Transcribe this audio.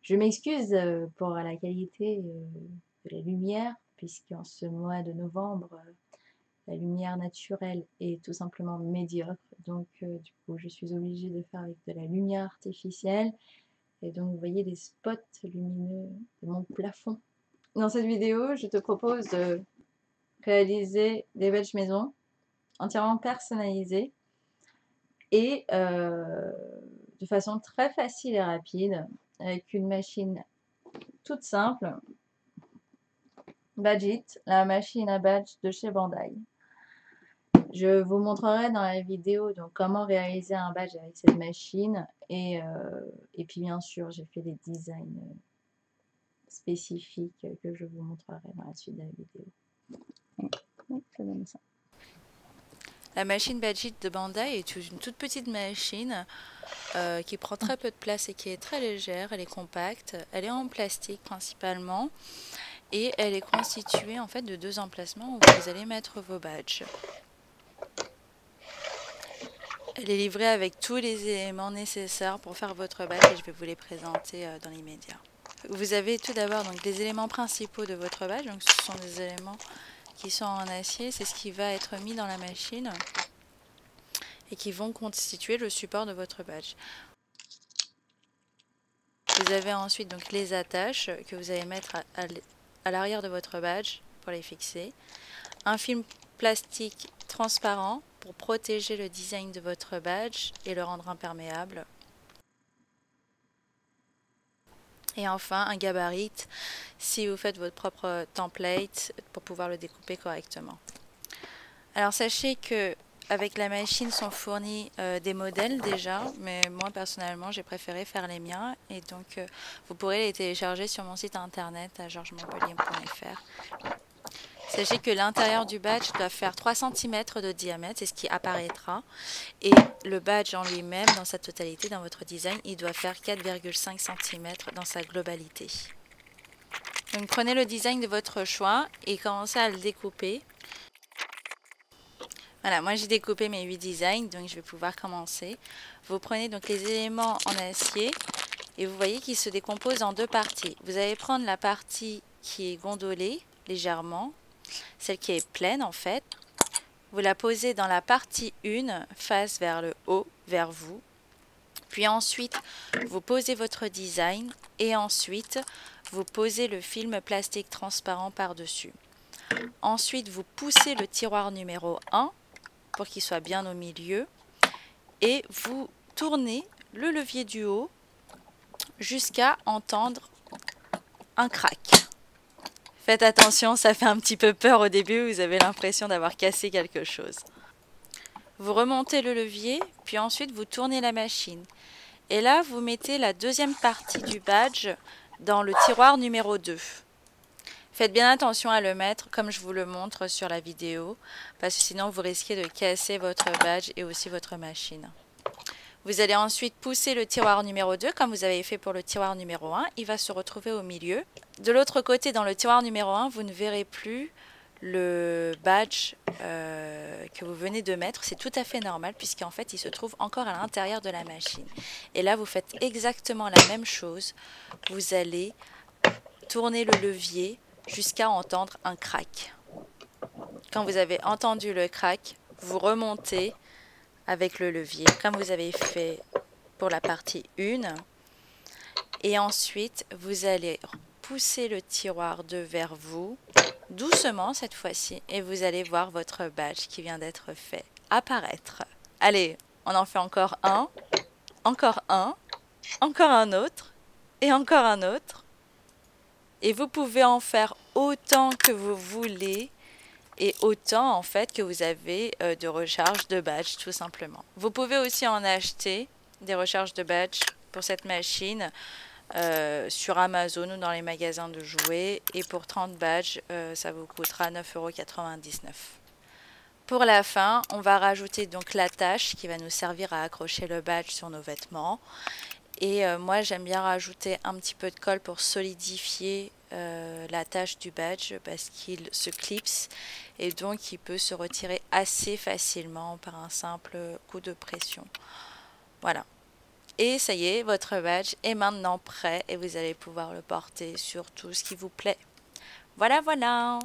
Je m'excuse pour la qualité de la lumière, puisqu'en ce mois de novembre, la lumière naturelle est tout simplement médiocre. Donc, du coup, je suis obligée de faire avec de la lumière artificielle. Et donc, vous voyez les spots lumineux de mon plafond. Dans cette vidéo, je te propose de réaliser des badges maison entièrement personnalisés et de façon très facile et rapide avec une machine toute simple, Badgit, la machine à badge de chez Bandai. Je vous montrerai dans la vidéo donc comment réaliser un badge avec cette machine et puis bien sûr j'ai fait des designs spécifiques que je vous montrerai dans la suite de la vidéo. Oui, ça donne ça. La machine Badgit de Bandai est une toute petite machine qui prend très peu de place et qui est très légère. Elle est compacte, elle est en plastique principalement et elle est constituée en fait de deux emplacements où vous allez mettre vos badges. Elle est livrée avec tous les éléments nécessaires pour faire votre badge et je vais vous les présenter dans l'immédiat. Vous avez tout d'abord donc les éléments principaux de votre badge, donc ce sont des éléments qui sont en acier, c'est ce qui va être mis dans la machine et qui vont constituer le support de votre badge. Vous avez ensuite donc les attaches que vous allez mettre à l'arrière de votre badge pour les fixer. Un film plastique transparent pour protéger le design de votre badge et le rendre imperméable. Et enfin un gabarit si vous faites votre propre template pour pouvoir le découper correctement. Alors sachez que avec la machine sont fournis des modèles déjà, mais moi personnellement j'ai préféré faire les miens et donc vous pourrez les télécharger sur mon site internet à georgesmontpellier.fr. Sachez que l'intérieur du badge doit faire 3 cm de diamètre, c'est ce qui apparaîtra, et le badge en lui-même dans sa totalité dans votre design il doit faire 4,5 cm dans sa globalité. Donc prenez le design de votre choix et commencez à le découper. Voilà, moi j'ai découpé mes 8 designs, donc je vais pouvoir commencer. Vous prenez donc les éléments en acier et vous voyez qu'ils se décomposent en deux parties. Vous allez prendre la partie qui est gondolée légèrement, celle qui est pleine en fait. Vous la posez dans la partie 1, face vers le haut, vers vous. Puis ensuite, vous posez votre design et ensuite, vous posez le film plastique transparent par-dessus. Ensuite, vous poussez le tiroir numéro 1 pour qu'il soit bien au milieu et vous tournez le levier du haut jusqu'à entendre un crack. Faites attention, ça fait un petit peu peur au début, vous avez l'impression d'avoir cassé quelque chose. Vous remontez le levier, puis ensuite vous tournez la machine. Et là, vous mettez la deuxième partie du badge dans le tiroir numéro 2. Faites bien attention à le mettre comme je vous le montre sur la vidéo, parce que sinon vous risquez de casser votre badge et aussi votre machine. Vous allez ensuite pousser le tiroir numéro 2 comme vous avez fait pour le tiroir numéro 1. Il va se retrouver au milieu. De l'autre côté, dans le tiroir numéro 1, vous ne verrez plus le badge que vous venez de mettre. C'est tout à fait normal puisqu'en fait, il se trouve encore à l'intérieur de la machine. Et là, vous faites exactement la même chose. Vous allez tourner le levier jusqu'à entendre un crack. Quand vous avez entendu le crack, vous remontez avec le levier, comme vous avez fait pour la partie 1. Et ensuite, vous allez pousser le tiroir 2 vers vous, doucement cette fois-ci, et vous allez voir votre badge qui vient d'être fait apparaître. Allez, on en fait encore un, encore un, encore un autre, et encore un autre. Et vous pouvez en faire autant que vous voulez et autant en fait que vous avez de recharge de badge tout simplement. Vous pouvez aussi en acheter des recharges de badge pour cette machine sur Amazon ou dans les magasins de jouets et pour 30 badges ça vous coûtera 9,99 €. Pour la fin, on va rajouter donc l'attache qui va nous servir à accrocher le badge sur nos vêtements. Et moi j'aime bien rajouter un petit peu de colle pour solidifier l'attache du badge parce qu'il se clipse et donc il peut se retirer assez facilement par un simple coup de pression. Voilà. Et ça y est, votre badge est maintenant prêt et vous allez pouvoir le porter sur tout ce qui vous plaît. Voilà, voilà!